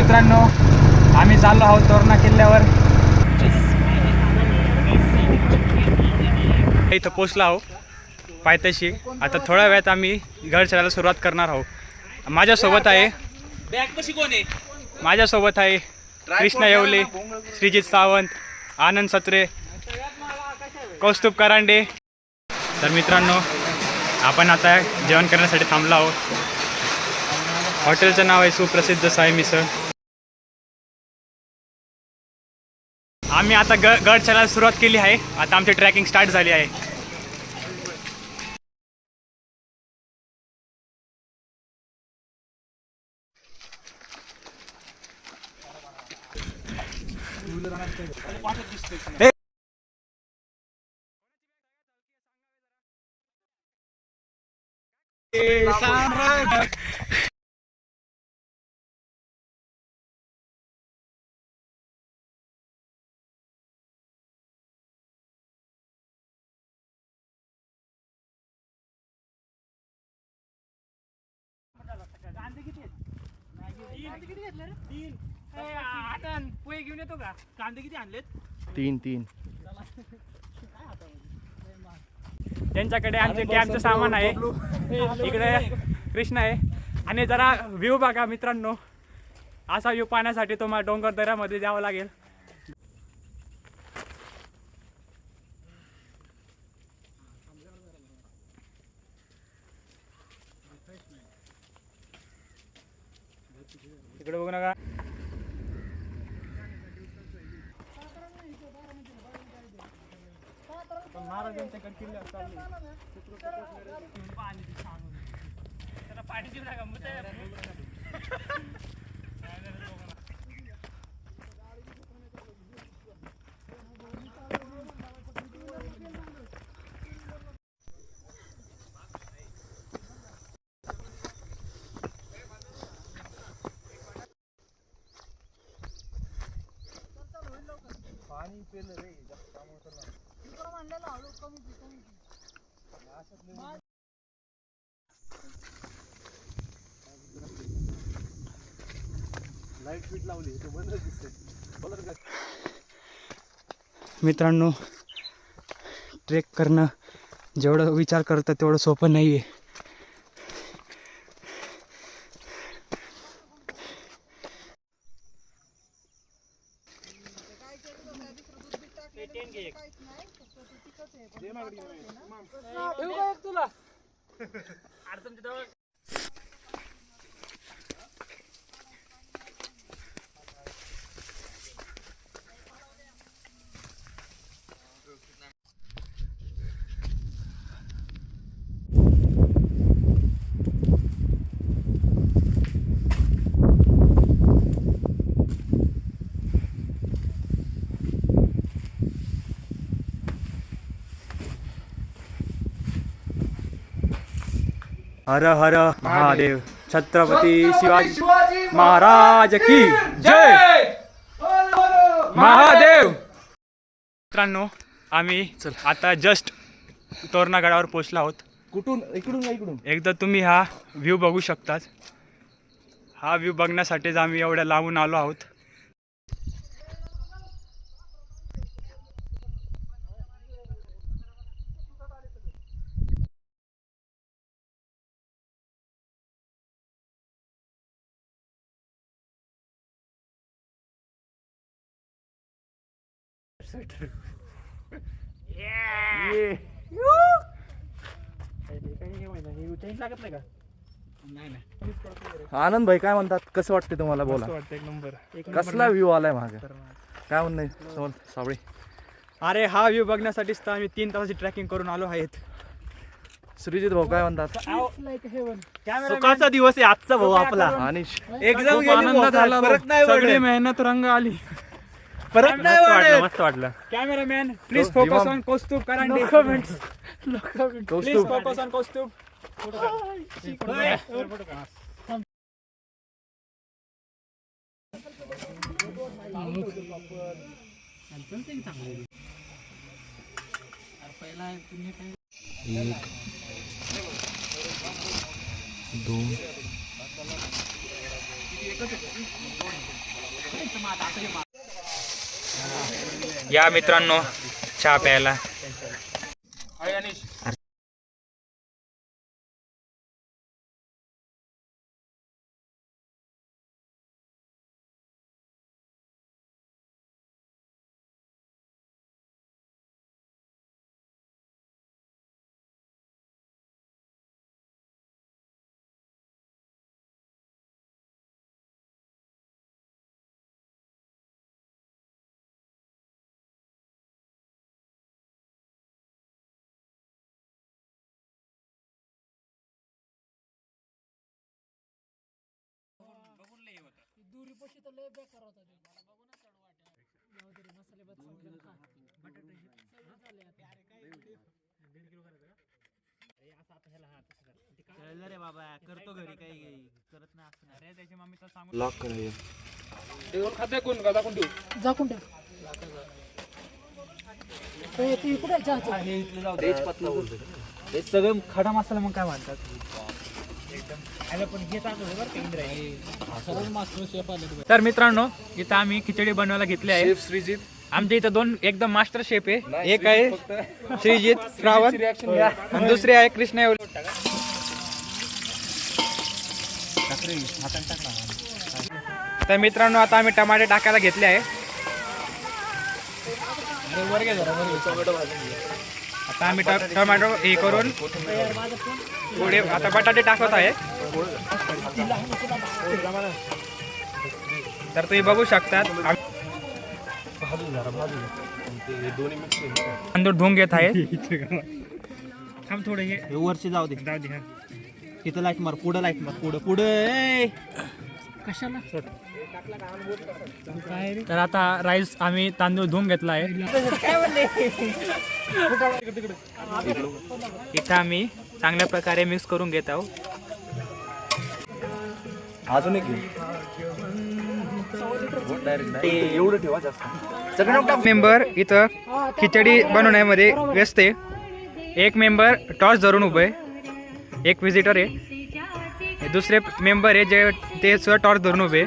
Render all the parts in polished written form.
मित्रांनो, आम्ही चाललो आहोत तोरणा किल्ल्यावर. इथं पोचलो आहोत पायथ्याशी. आता थोड्या वेळात आम्ही घर चढायला सुरुवात करणार आहोत. माझ्यासोबत आहे कृष्णा येवले, श्रीजित सावंत, आनंद सत्रे, कौस्तुभ करांडे. तर मित्रांनो, आपण आता जेवण करण्यासाठी थांबलो आहोत. हॉटेलचं नाव आहे सुप्रसिद्ध साई मिसळ. आम्ही आता गड चढायला सुरुवात केली आहे. आता आमची ट्रॅकिंग स्टार्ट झाली आहे. पोहे घेऊन येतो का? कांदे किती आणलेत? तीन. त्यांच्याकडे आमचे कॅबचं सामान आहे. इकडे कृष्ण आहे. आणि जरा व्ह्यू बघा मित्रांनो. असा व्ह्यू पाहण्यासाठी तुम्हाला डोंगर दऱ्यामध्ये जावं लागेल. इकडे बघू नका. महाराजांच्या किल्ल्यावर चालले. पाणी देऊ नका. पाणी पेलं रे जास्त काम होतं ना. लाईट फिट लावली तो बंद दिसते. मित्रांनो, ट्रेक करणं जेवढं विचार करतं तेवढं सोपं नाही आहे. हर हर महादेव. छत्रपती शिवाजी महाराज की जय. महादेव. मित्रांनो, आम्ही आता जस्ट तोरणा गडावर पोहोचलो आहोत. इकडून एकदा तुम्ही हा व्ह्यू बघू शकतात. हा व्ह्यू बघण्यासाठीच आम्ही एवढ्या लांबून आलो आहोत. आनंद भाई काय म्हणतात? कसं वाटते तुम्हाला? बोला. एक नंबर. कसला व्ह्यू आलाय मागे? काय म्हणणं सावळे? अरे, हा व्ह्यू बघण्यासाठीच तर आम्ही 3 तासाची ट्रॅकिंग करून आलो आहेत. श्रीजित भाऊ काय म्हणतात? सुखाचा दिवस आहे आजचा भाऊ आपला. आणि एकदम आनंद झाला. सगळी मेहनत रंग आली. परत नाही वाटलं. मस्त वाटलं. Cameraman please focus on Kaustubh Karande. Please focus on Kaustubh. एक, दोन, या मित्रांनो चहा प्यायला. रे बाबा करतो घरी काही करत नाही असं. अरे त्याची मम्मी तर सांगू लॉक करायचं. झाकून ठेव. ती कुठे चहाचं? तेज पतला बोलतो. हे सगळं खडा मसाला मग काय म्हणतात. तर मित्रांनो इथं आम्ही खिचडी बनवायला घेतली आहे. शेफ श्रीजित. आमच्या इथं दोन एकदम मास्टर शेफ आहे. एक आहे श्रीजित श्रावण आणि दुसरे आहे कृष्णा येवले. तर मित्रांनो आता आम्ही टमाटे टाकायला घेतले आहे. आता आम्ही टोमॅटो हे करून पुढे आता बटाटे टाकत आहे. तर तुम्ही बघू शकतात तांदूळ धुवून घेत आहे. थांब थोडे हे वरची जाऊ दे. हा. तिथं लाईट मार. पुढं लाईट मार. पुढं पुढं. कशाला? तर आता राईस आम्ही तांदूळ धुवून घेतला आहे. इथं आम्ही चांगल्या प्रकारे मिक्स करून घेत आहोत. अजून एक एवढं ठेवा जास्त. मेंबर इथं खिचडी बनवण्यामध्ये व्यस्त आहे. एक मेंबर टॉर्च धरून उभं आहे. एक व्हिजिटर आहे. हे दुसरे मेंबर आहे जे ते सुद्धा टॉर्च धरून उभे.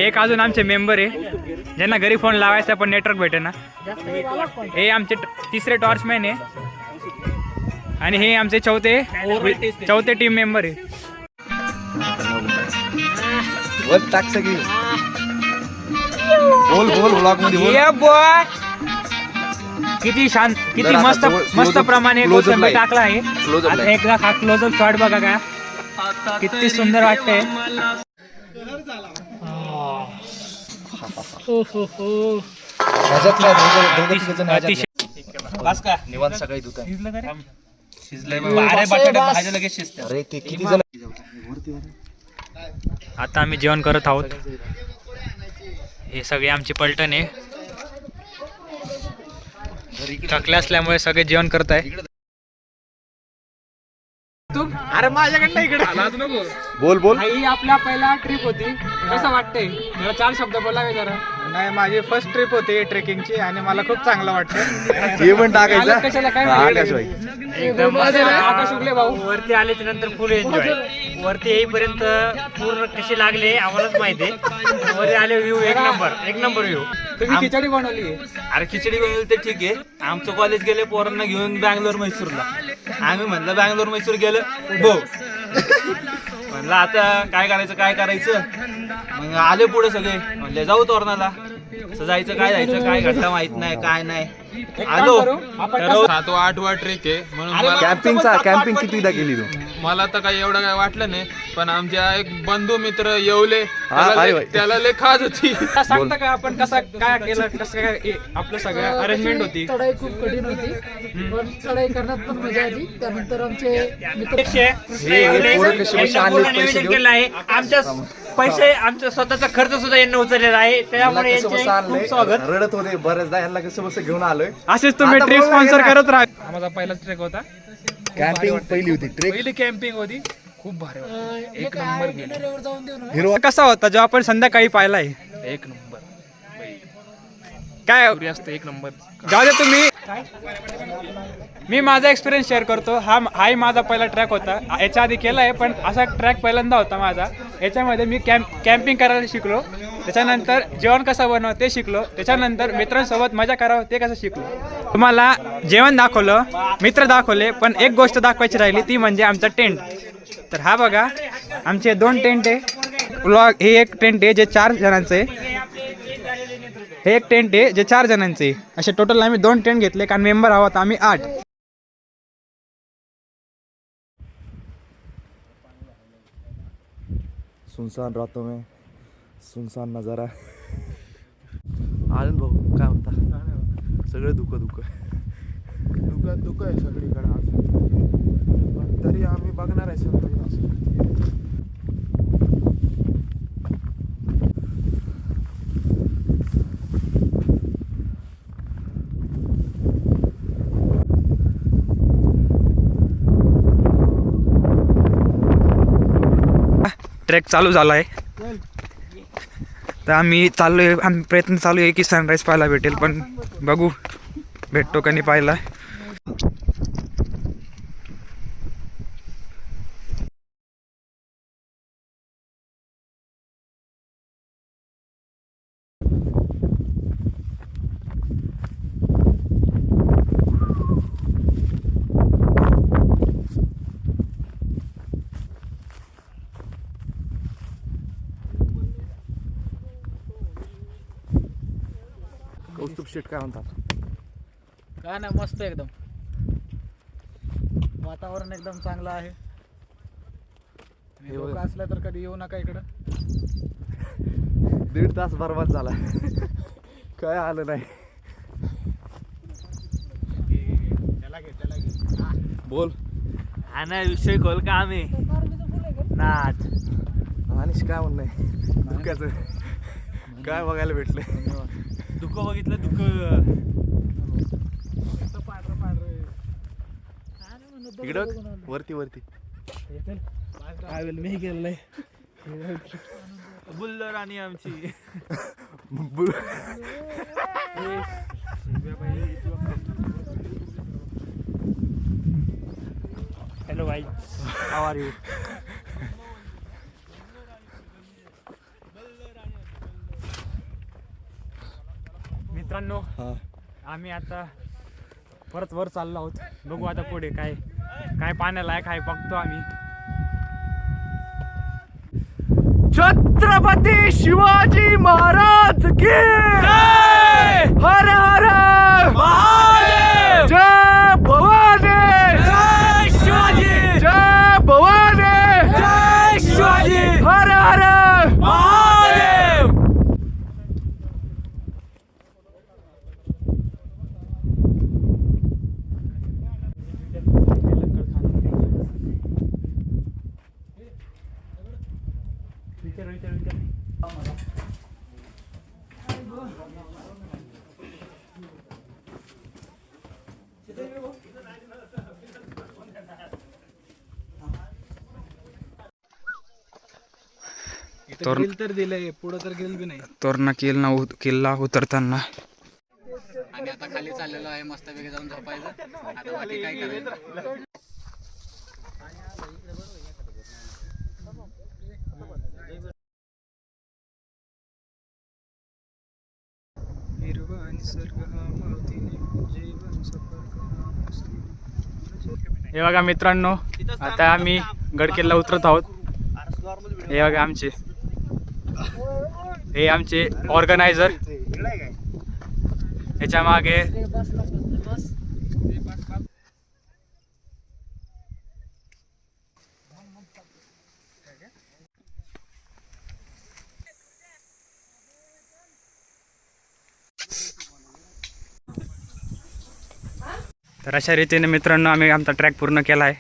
एक अजून आमचे मेंबर आहे ज्यांना घरी फोन लावायचा पण नेटवर्क भेटेना. हे आमचे तिसरे टॉर्चमॅन आहे आणि हे आमचे चौथे टीम मेंबर आहे. टाक सगळी. बोल बोल ब्लॉग मध्ये बोल. ये बॉय किती शांत किती मस्त मस्त प्रमाणे कोथिंबीर टाकला आहे. आता एकदा हा क्लोजअप शॉट बघा का किती सुंदर वाटतंय. बस का निवांत सकाळी धुता. शिजलंय मग. अरे बटाटे भाज्या लगेच शिजतात. अरे ते किती जण. आता आम्ही जेवण करत आहोत. हे सगळे आमचे पलटण आहे. थकले असल्यामुळे सगळे जेवण करत आहे. अरे माझ्याकडनं इकडे बोल बोल. ही आपला पहिला ट्रिप होती. कसं वाटतंय जरा 4 शब्द बोलावे जरा. नाही माझी फर्स्ट ट्रिप होती ट्रेकिंगची आणि मला खूप चांगलं वाटतं. हे पण टाकायचं. कशाला काय आकाशबाई. एकदम आकाश उगले भाऊ. वरती आल्याच्या नंतर फुल एन्जॉय. वरती येईपर्यंत पूर्ण कशी लागले आम्हालाच माहिती आहे. वरती आले व्ह्यू एक नंबर व्ह्यू. तुम्ही खिचडी बनवली. अरे खिचडी बनवली ते ठीक आहे. आमचं कॉलेज गेले पोरांना घेऊन बँगलोर मैसूरला. आम्ही म्हणलं बँगलोर मैसूर गेलं हो म्हणलं आता काय करायचं. मग आले पुढे सगळे म्हणले जाऊ तोरणाला. कसं जायचं काय घडलं माहित नाही काय नाही. आलो 7 वा 8 वा ट्रेक आहे म्हणून कॅम्पिंग कितीदा केली तू. मला तर काही एवढं काय वाटलं नाही. पण आमच्या एक बंधू मित्र येवले अरे बाई. त्याला लय खाज होती. सांगता का आपण कसं काय केलं कसं काय आपलं सगळं अरेंजमेंट होती. चढाई खूप कठीण होती पण चढाई करण्यात पण मजा आली. त्यानंतर आमचे मित्र नियोजन केलं आहे. आमचा स्वतःचा खर्च सुद्धा यांना उचललेला आहे. त्यामुळे यांचे खूप स्वागत. रडत होते बरेचदा. ह्यांना कसं बसं घेऊन आलोय. असेच तुम्ही ट्रिप स्पॉन्सर करत राहा. माझा पहिलाच ट्रेक होता. कॅम्पिंग पहिली होती. ट्रेक पहिली कॅम्पिंग होती. खूप भारी होती. एक नंबर जाऊन देऊ ना. हिरो कसा होता जो आपण संध्याकाळी पाहिलाय. एक नंबर काय असतं. एक नंबर. जाऊ दे तुम्ही. मी माझा एक्सपिरियन्स शेअर करतो. हाही माझा पहिला ट्रॅक होता. याच्या आधी केलाय पण असा ट्रॅक पहिल्यांदा होता माझा. याच्यामध्ये मी कॅम्पिंग करायला शिकलो. त्याच्यानंतर जेवण कसं बनवावं ते शिकलो. त्याच्यानंतर मित्रांसोबत मजा करावं ते कसं शिकलो. तुम्हाला जेवण दाखवलं, मित्र दाखवले, पण एक गोष्ट दाखवायची राहिली ती म्हणजे आमचा टेंट. तर हा बघा आमचे 2 टेंट आहे. ब्लॉग हे एक टेंट आहे जे 4 जणांचं आहे. हे एक टेंट आहे जे 4 जणांचे. असे टोटल आम्ही 2 टेंट घेतले कारण मेंबर आहोत आम्ही 8. सुनसान रातों में सुनसान नजारा. आनंद भाऊ काय म्हणता? सगळे दुःख आहे सगळीकडे आज, पण तरी आम्ही बघणार आहे सगळं. ट्रेक चालू झाला आहे. तर आम्ही चाललोय, प्रयत्न चालू आहे की सनराईज पाहायला भेटेल, पण बघू भेटतो का नाही पाहायला. कौस्तुभ शेट काय म्हणतात? काय नाही, मस्त एकदम वातावरण एकदम चांगलं आहे. हे लोक बघ. असलं तर कधी येऊ नका इकडं. 1.5 तास बरबाद झाला. काय आलं नाही. बोल. हा ना विषय खोल का आम्ही नाच अनिश काय म्हणणं आहे दुःखाचं? काय बघायला भेटलंय? दुःख बघितलं दुःख. इकडं वरती काय मी केलंय बुल्लर आणि आमची हॅलो भाई, हाऊ आर यू? मित्रांनो, आम्ही आता परत वर चाललो आहोत. बघू आता पुढे काय काय पाण्यालायक आहे बघतो आम्ही. छत्रपती शिवाजी महाराज की हर हर महादेव. जय भवानी. जय शिवाजी. जय भवानी. जय शिवाजी. हर हर महादेव. तर दिलंय, पुढं तर गेल बी नाही. तोरणा किल्ला उतरताना आणि आता खाली चाललेलो आहे, मस्तपैकी जाऊन झोपायचं. आता बाकी काय करायचं? हे बघा मित्रांनो, आता आम्ही गडकिल्ला उतरत आहोत. हे बघा हे आमचे ऑर्गनायझर. ह्याच्या मागे तर अशा रीतीने मित्रांनो आम्ही आमचा ट्रॅक पूर्ण केला आहे.